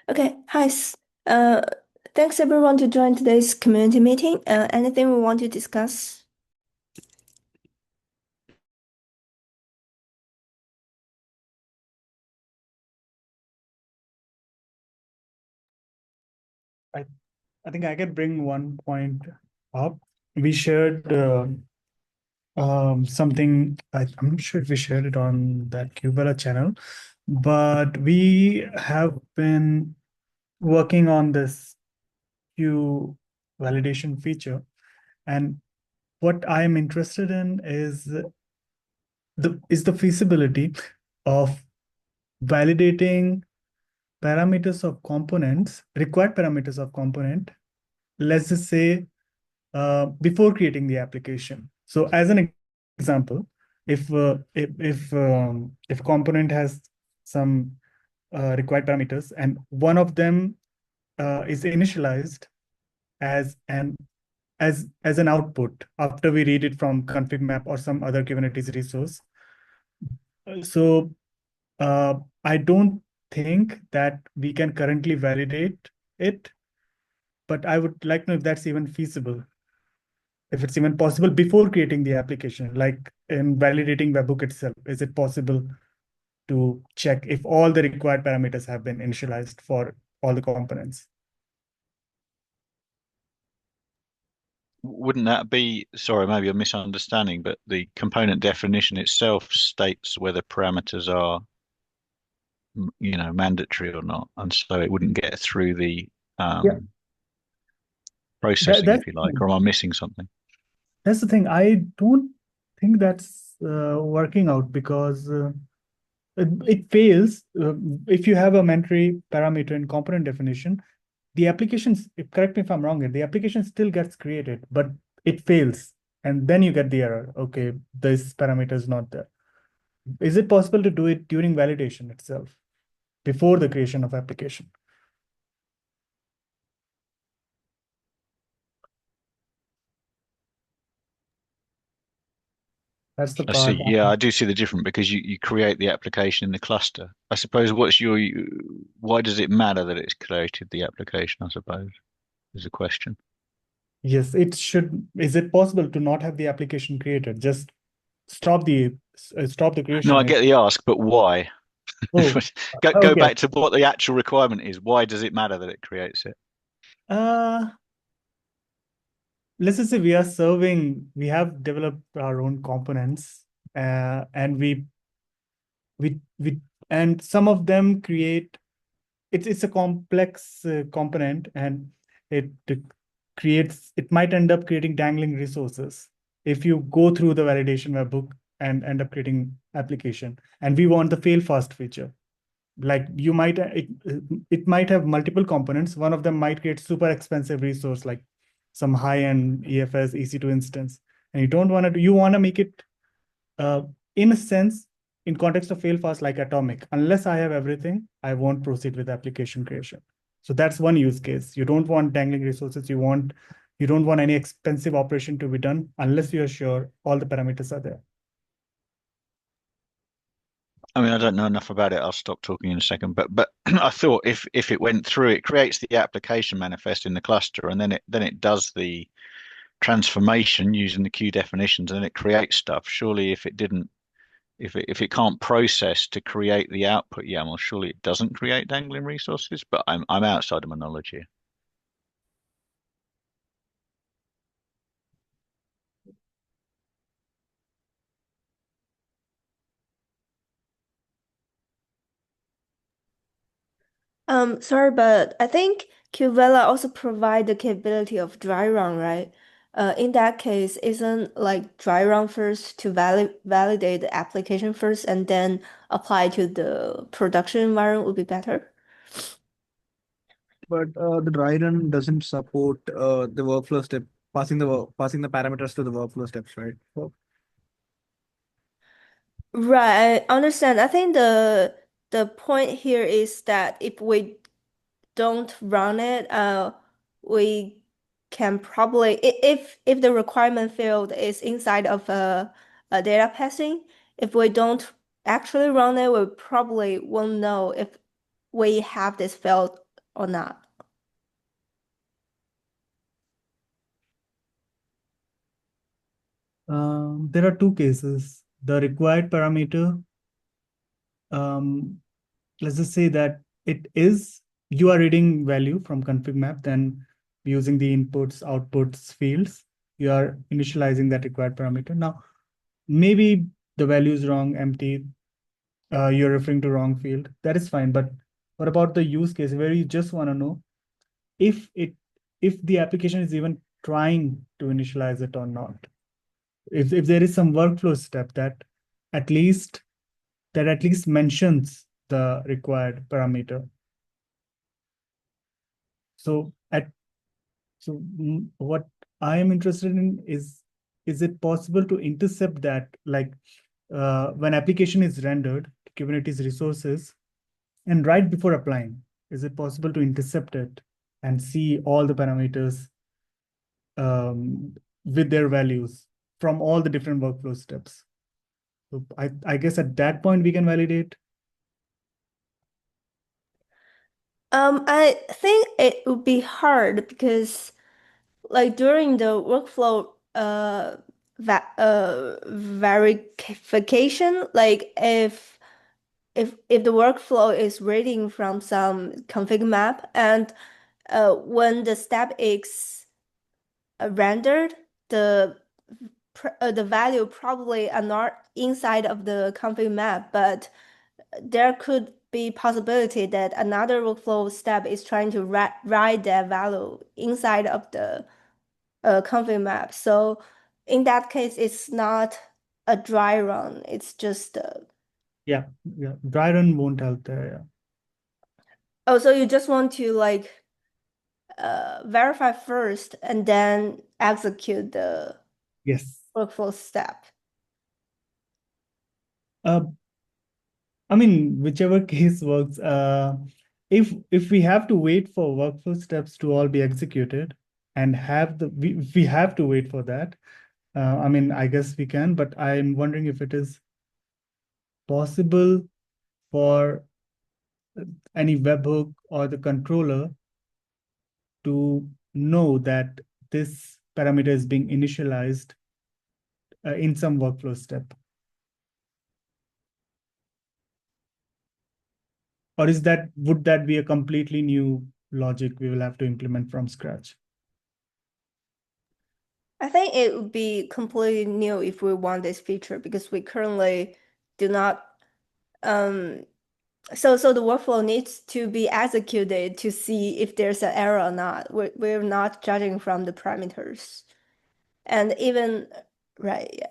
Okay, hi. Uh, Thanks everyone to join today's community meeting. Anything we want to discuss? I, I think I can bring one point up. We shared something, I'm not sure if we shared it on that Kubevela channel, but we have been working on this Q validation feature. And what I am interested in is the feasibility of validating parameters of components, required parameters of component, let's just say before creating the application. So as an example, if component has some required parameters and one of them is initialized as an output after we read it from config map or some other Kubernetes resource. So I don't think that we can currently validate it, but I would like to know if that's even feasible, if it's even possible before creating the application, like in validating webhook itself. Is it possible to check if all the required parameters have been initialized for all the components? Wouldn't that be, sorry, maybe a misunderstanding, but the component definition itself states whether parameters are, mandatory or not, and so it wouldn't get through the Yeah, processing, that's if you like, or am I missing something? that's the thing. I don't think that's working out because it fails. If you have a mandatory parameter in component definition, the applications, correct me if I'm wrong here, the application still gets created, but it fails. And then you get the error. Okay, this parameter is not there. Is it possible to do it during validation itself, before the creation of application? That's the I see. part. Yeah, I do see the difference because you create the application in the cluster. I suppose why does it matter that it's created the application, I suppose, is the question. Yes, it should. Is it possible to not have the application created? Just stop the No, I creation. get the ask, but why? Oh, Go okay. back to what the actual requirement is. Why does it matter that it creates it? Uh, let's just say we have developed our own components, and we and some of them create. It's a complex component, and it creates. It might end up creating dangling resources if you go through the validation webhook and end up creating application. And we want the fail fast feature. Like you might it might have multiple components. One of them might create super expensive resource like some high-end EFS EC2 instance, and you don't want to. You want to make it uh, in a sense, in context of fail fast, like atomic. Unless I have everything, I won't proceed with application creation. So that's one use case. You don't want dangling resources. You don't want any expensive operation to be done unless you're sure all the parameters are there. I mean, I don't know enough about it. I'll stop talking in a second. But I thought if it went through, it creates the application manifest in the cluster, and then it does the transformation using the Q definitions, and then it creates stuff. Surely, if it didn't, if it can't process to create the output YAML, surely it doesn't create dangling resources. But I'm outside of my knowledge here. Sorry, but I think Kubevela also provide the capability of dry run, right? In that case, isn't like dry run first to validate the application first and then apply to the production environment would be better? But the dry run doesn't support the workflow step, passing the parameters to the workflow steps, right? So, Right, I understand. I think the point here is that if we don't run it, we can probably if the requirement field is inside of a data passing, if we don't actually run it, we probably won't know if we have this field or not? There are two cases. The required parameter, um, let's just say that it is, you are reading value from config map, then using the inputs, outputs fields, you are initializing that required parameter. Now, maybe the value is wrong, empty, you're referring to wrong field. That is fine. But what about the use case where you just want to know if the application is even trying to initialize it or not? If there is some workflow step at least at least mentions the required parameter. So what I am interested in is it possible to intercept that, like when application is rendered to Kubernetes resources and right before applying, is it possible to intercept it and see all the parameters with their values from all the different workflow steps? So I guess at that point we can validate. I think it would be hard because like during the workflow va verification, like if the workflow is reading from some config map and when the step is rendered, the value probably are not inside of the config map, but there could be possibility that another workflow step is trying to write that value inside of the config map. So in that case, it's not a dry run. It's just Yeah, dry run won't help there. Yeah. oh, so you just want to like verify first and then execute the Yes. workflow step. Uh, I mean, whichever case works. If we have to wait for workflow steps to all be executed and if we have to wait for that, I mean, I guess we can, but I'm wondering if it is possible for any webhook or the controller to know that this parameter is being initialized in some workflow step. Or would that be a completely new logic we will have to implement from scratch? I think it would be completely new if we want this feature because we currently do not um so the workflow needs to be executed to see if there's an error or not. We're not judging from the parameters. And even right, yeah.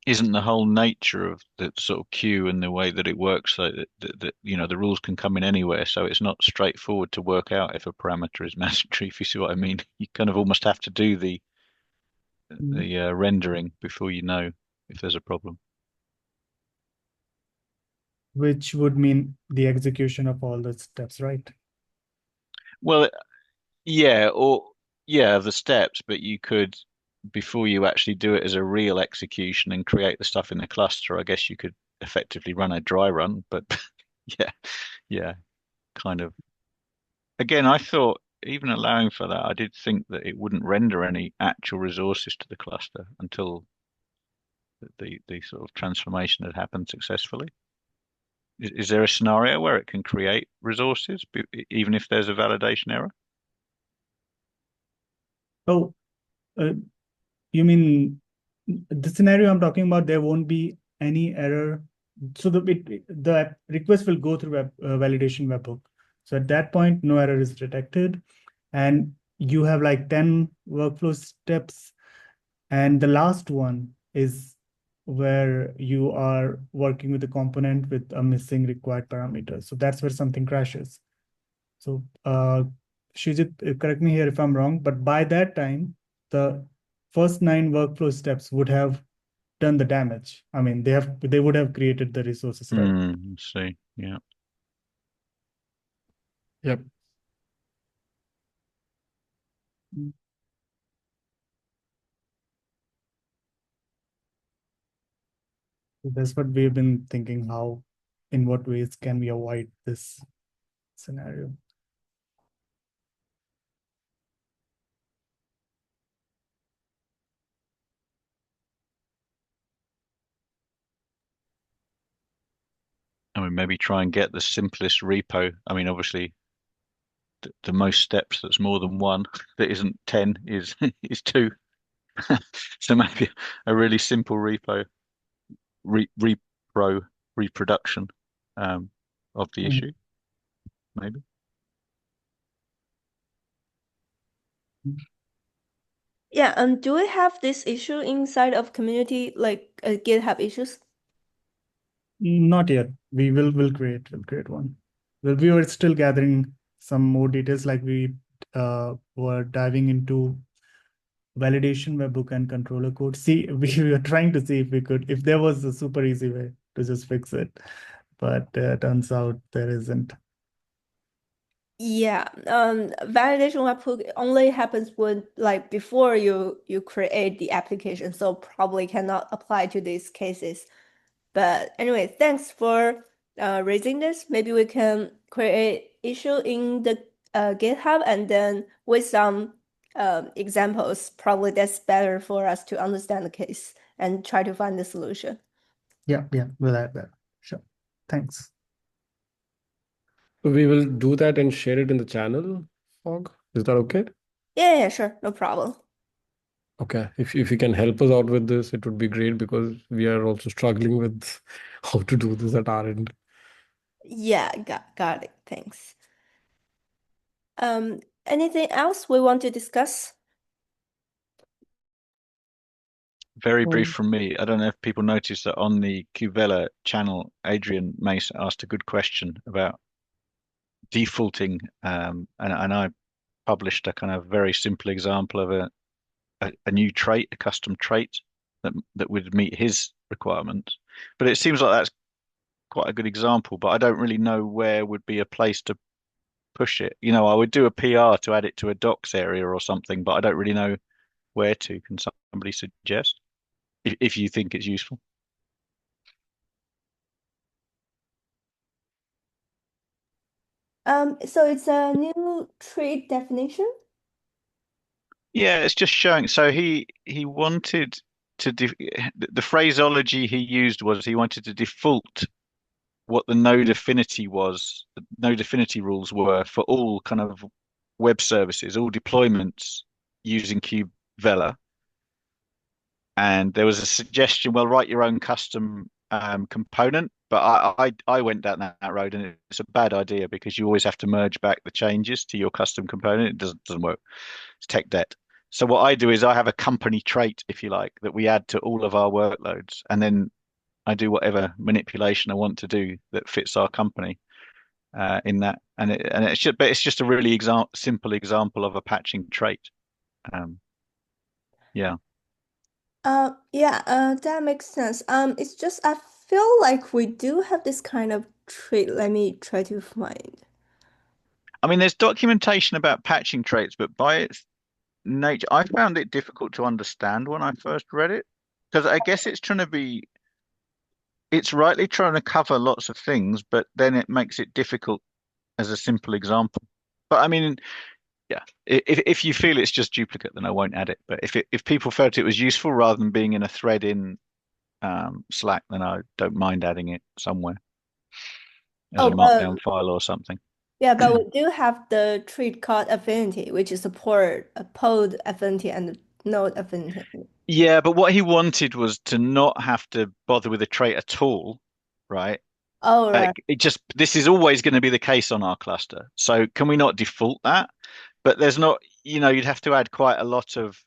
Isn't the whole nature of the sort of queue and the way that it works so that the rules can come in anywhere, so it's not straightforward to work out if a parameter is mandatory, if you see what I mean. You kind of almost have to do the Mm. rendering before you know if there's a problem. Which would mean the execution of all the steps, right? Well, yeah, or yeah, the steps, but you could, before you actually do it as a real execution and create the stuff in the cluster, I guess you could effectively run a dry run, but yeah, yeah, kind of. Again, I thought even allowing for that, I did think that it wouldn't render any actual resources to the cluster until the sort of transformation had happened successfully. Is there a scenario where it can create resources, even if there's a validation error? Oh, uh, you mean the scenario I'm talking about, there won't be any error. So the request will go through validation webhook. So at that point, no error is detected. And you have like 10 workflow steps. And the last one is where you are working with a component with a missing required parameter. So that's where something crashes. So Shijit, correct me here if I'm wrong, but by that time, the first 9 workflow steps would have done the damage. I mean, they would have created the resources, right? Let's see. Yeah. Yep. That's what we've been thinking, in what ways can we avoid this scenario? I mean, maybe try and get the simplest repo. I mean, obviously, the most steps that's more than one that isn't 10 is is two. So maybe a really simple repro reproduction of the issue, maybe. Yeah, do we have this issue inside of community like GitHub issues? Not yet. We'll create one. We were still gathering some more details, like we were diving into validation webhook and controller code. See, we were trying to see if there was a super easy way to just fix it, but turns out there isn't. Yeah, validation webhook only happens when like before you create the application, so probably cannot apply to these cases. But anyway, thanks for raising this. Maybe we can create issue in the GitHub and then with some examples, probably that's better for us to understand the case and try to find the solution. Yeah, we'll add that. Sure. Thanks. We will do that and share it in the channel, Fog. Is that okay? Yeah, sure, no problem. Okay. If you can help us out with this, it would be great because we are also struggling with how to do this at our end. Yeah, got it. Thanks. Anything else we want to discuss? Very brief from me. I don't know if people noticed that on the Kubevela channel, Adrian Mace asked a good question about defaulting, and I published a kind of very simple example of a new trait, a custom trait that would meet his requirements. But it seems like that's quite a good example, but I don't really know where would be a place to push it. You know, I would do a PR to add it to a docs area or something, but I don't really know where to. Can somebody suggest if you think it's useful? So it's a new trait definition. Yeah, it's just showing. So he wanted to the phraseology he used was he wanted to default what the node affinity was, the node affinity rules were for all kind of web services, all deployments using Kubevela. And there was a suggestion, well, write your own custom component. But I went down that road, and it's a bad idea because you always have to merge back the changes to your custom component. It doesn't work. It's tech debt. So what I do is I have a company trait, if you like, that we add to all of our workloads, and then I do whatever manipulation I want to do that fits our company in that. But it's just a really simple example of a patching trait. Um, yeah. Yeah, that makes sense. It's just I feel like we do have this kind of trait. Let me try to find. I mean, there's documentation about patching traits, but by its nature, I found it difficult to understand when I first read it because I guess it's rightly trying to cover lots of things, but then it makes it difficult as a simple example. But I mean, yeah, if you feel it's just duplicate, then I won't add it. But if people felt it was useful rather than being in a thread in Slack, then I don't mind adding it somewhere as a Oh, markdown file or something. yeah, but we do have the trait called affinity, which support a pod affinity and node affinity. Yeah, but what he wanted was to not have to bother with a trait at all, right? Oh, right. This is always going to be the case on our cluster. So can we not default that? But there's not, you'd have to add quite a lot of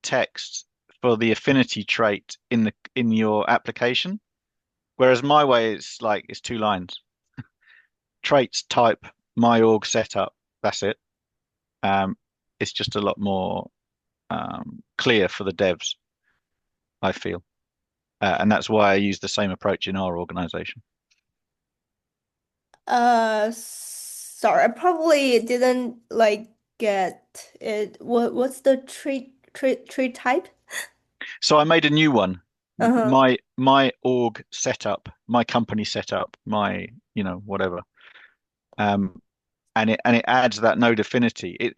text for the affinity trait in your application. Whereas my way is like it's 2 lines. Traits type my org setup. That's it. Um, it's just a lot more clear for the devs, I feel. And that's why I use the same approach in our organization. Sorry, I probably didn't like get it. What's the trait type? So I made a new one. Uh-huh. my org setup, my company setup, my whatever. Um, and it adds that node affinity. It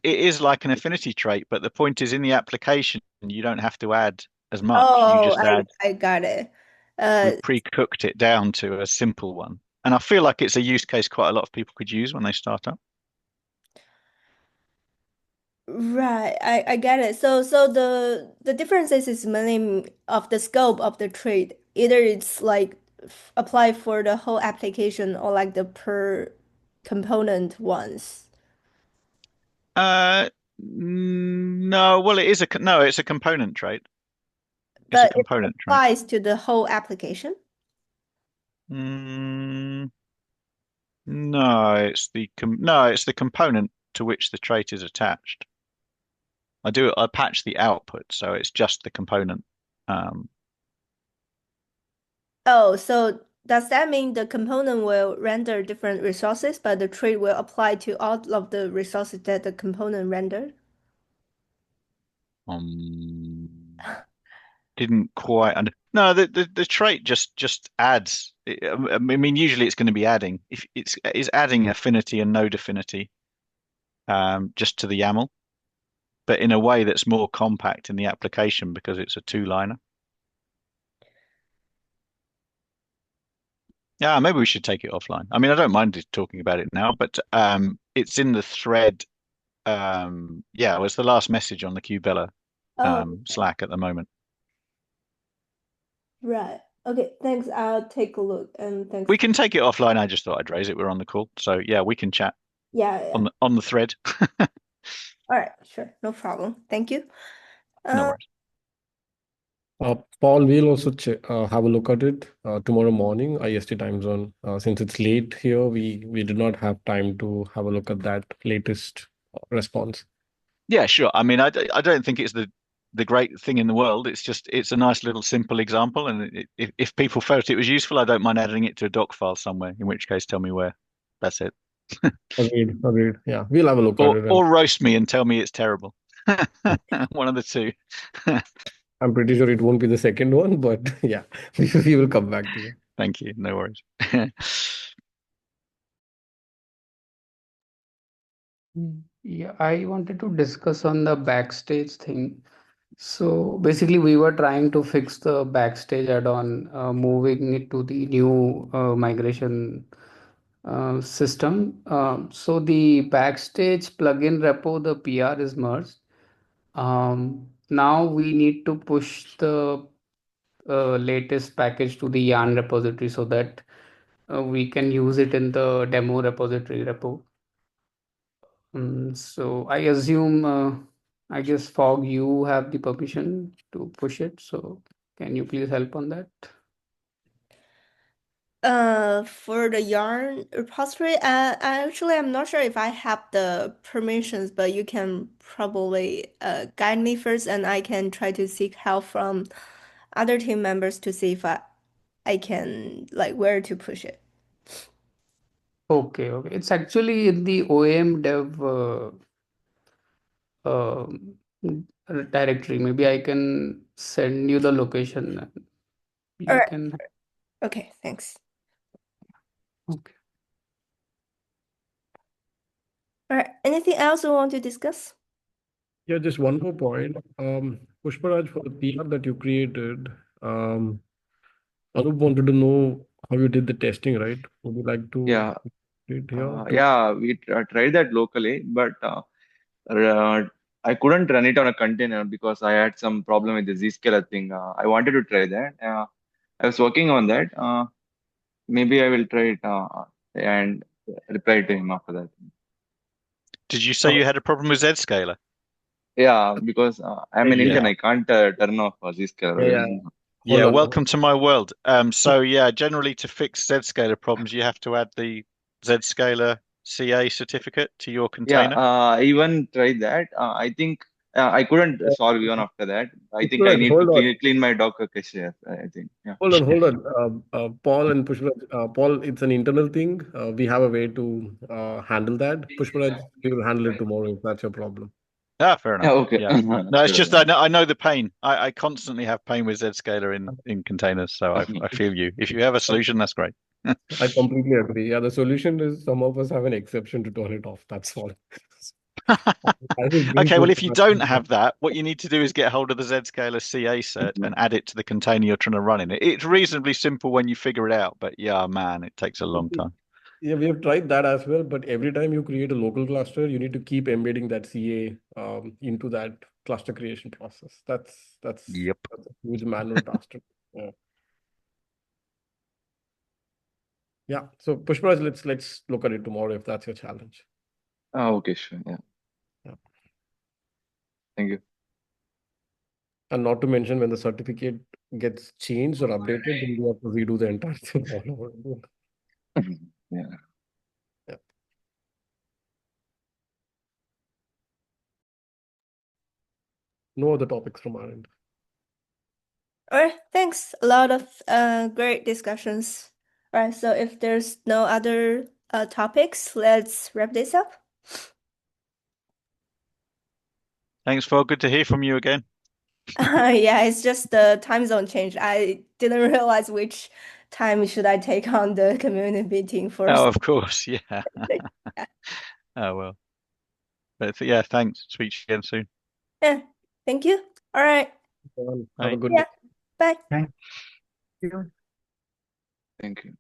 is like an affinity trait, but the point is in the application you don't have to add as much. You Oh, just add. I got it. We've pre-cooked it down to a simple one, and I feel like it's a use case quite a lot of people could use when they start up. Right, I get it. So the differences is mainly of the scope of the trade. Either it's like apply for the whole application or like the per component ones. No, well, no, it's a component trait. It's a But it component trait. applies to the whole application. Mm, no, it's the component to which the trait is attached. I patch the output, so it's just the component. Um, Oh, so does that mean the component will render different resources, but the trade will apply to all of the resources that the component rendered? um, didn't quite under. No, the trait just adds. I mean, usually it's going to be adding. If it's adding affinity and node affinity, just to the YAML, but in a way that's more compact in the application because it's a two-liner. Yeah, maybe we should take it offline. I mean, I don't mind talking about it now, but it's in the thread. Yeah, it was the last message on the Kubevela Oh, Slack at the moment. right. Okay, thanks. I'll take a look and thanks. We can take it offline. I just thought I'd raise it. We're on the call, so yeah, we can chat Yeah, yeah. on the thread. All right, sure. No problem. Thank you. No Uh, worries. Paul, we'll also have a look at it tomorrow morning, IST time zone. Since it's late here, we did not have time to have a look at that latest response. Yeah, sure. I mean, I don't think it's the great thing in the world. It's a nice little simple example, and if people felt it was useful, I don't mind adding it to a doc file somewhere. In which case, tell me where. That's it. Agreed, agreed. Yeah, we'll have a look at Or it, and or roast me and tell me it's terrible. One of the two. I'm pretty sure it won't be the second one, but yeah, we will come back to you. Thank you. No worries. Yeah, I wanted to discuss on the backstage thing. So basically, we were trying to fix the backstage add-on, moving it to the new migration system. So the backstage plugin repo, the PR is merged. Now we need to push the latest package to the yarn repository so that we can use it in the demo repository repo. So I assume, I guess Fog, you have the permission to push it. So can you please help on that? for the yarn repository, I'm not sure if I have the permissions, but you can probably guide me first, and I can try to seek help from other team members to see if I can like where to push it. Okay, okay. It's actually in the OAM dev directory. Maybe I can send you the location and All you right. can. Okay, thanks. Okay. All right. Anything else you want to discuss? Yeah, just one more point. Pushparaj, for the PR that you created, Anup wanted to know how you did the testing, right? Would you like to Yeah, do it here? yeah, we tried that locally, but uh, I couldn't run it on a container because I had some problem with the Zscaler thing. I wanted to try that. I was working on that. Maybe I will try it and reply to him after that. Did you say Oh, you had a problem with Zscaler? Yeah, because I'm an Yeah. Indian, I can't turn off yeah, yeah. Zscaler. Yeah, Hold on. welcome to my world. So yeah, generally to fix Zscaler problems, you have to add the Zscaler CA certificate to your Yeah, container. I even tried that. I think I couldn't solve even after that. I think I Pushparaj, need to hold on. clean my Docker cache. I think. Yeah. Hold on. Paul and Pushparaj, Paul, it's an internal thing. We have a way to handle that. Pushparaj, we will handle it tomorrow if that's your problem. Fair Yeah, enough. okay. Yeah. No, it's Fair just enough. I know the pain. I constantly have pain with Zscaler in containers, so I feel you. If you have a solution, that's great. I completely agree. Yeah, the solution is some of us have an exception to turn it off. That's all. I think being Okay, well, too if you don't have that, what you need to do is get hold of the Zscaler CA cert and add it to the container you're trying to run in. It's reasonably simple when you figure it out, but yeah, man, it takes a long time. Yeah, we have tried that as well, but every time you create a local cluster, you need to keep embedding that CA into that cluster creation process. That's Yep. a huge manual task. Yeah. Yeah. So Pushparaj, let's look at it tomorrow if that's your challenge. Okay, sure. Yeah. Yeah. Thank you. And not to mention when the certificate gets changed or updated, then we have to redo the entire thing all over again. Yeah. Yeah. No other topics from our end. All right, thanks. A lot of great discussions. All right, so if there's no other topics, let's wrap this up. Thanks, Phil. Good to hear from you again. Yeah, it's just the time zone change. I didn't realize which time should I take on the community meeting first. Oh, of course. Yeah. Oh, well. But yeah, thanks. Speak to you again soon. Yeah, thank you. All right. Have a Bye. good Yeah, day. bye. Thank you. Thank you.